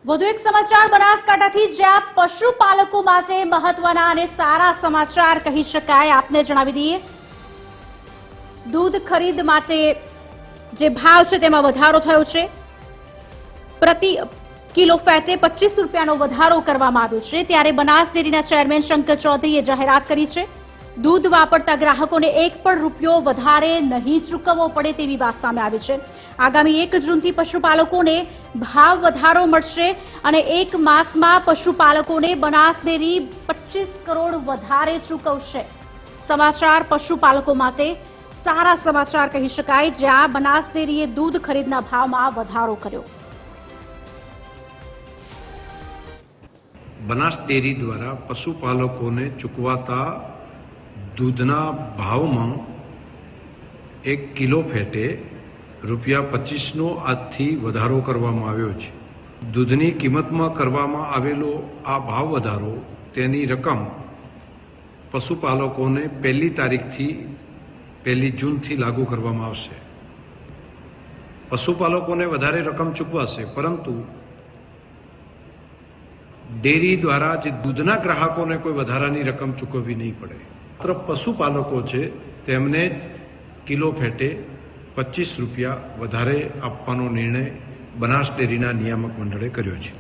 વધુ એક સમાચાર બનાસકાંઠાથી, જ્યાં પશુપાલકો માટે મહત્વના અને સારા સમાચાર કહી શકાય. આપને જણાવી દઈએ, દૂધ ખરીદ માટે જે ભાવ છે તેમાં વધારો થયો છે. પ્રતિ કિલો ફેટે 25 રૂપિયાનો વધારો કરવામાં આવ્યો છે. ત્યારે બનાસ ડેરીના ચેરમેન શંકર ચૌધરીએ જાહેરાત કરી છે. દૂધ વાપરતા ગ્રાહકોને એક પણ રૂપિયો વધારે નહીં ચૂકવવો પડે તેવી વાત સામે આવી છે. આગામી 1 જૂનથી પશુપાલકોને ભાવ વધારો મળશે અને 1 માસમાં પશુપાલકોને બનાસ ડેરી 25 કરોડ વધારે ચૂકવશે. સમાચાર પશુપાલકો માટે સારા સમાચાર કહી શકાય, જ્યાં બનાસ ડેરીએ દૂધ ખરીદના ભાવમાં વધારો કર્યો. બનાસ ડેરી દ્વારા પશુપાલકોને ચૂકવાતા દૂધના ભાવમાં 1 કિલો ફેટે ₹25નો આજથી વધારો કરવામાં આવ્યો છે. દૂધની કિંમતમાં કરવામાં આવેલો આ ભાવ વધારો, તેની રકમ પશુપાલકોને 1 તારીખથી 1 જૂનથી લાગુ કરવામાં આવશે. પશુપાલકોને વધારે રકમ ચૂકવાશે, પરંતુ ડેરી દ્વારા જે દૂધના ગ્રાહકોને કોઈ વધારાની રકમ ચૂકવવી નહીં પડે. માત્ર પશુપાલકો છે તેમને જ કિલો ફેટે 25 રૂપિયા વધારે આપવાનો નિર્ણય બનાસ ડેરીના નિયામક મંડળે કર્યો છે.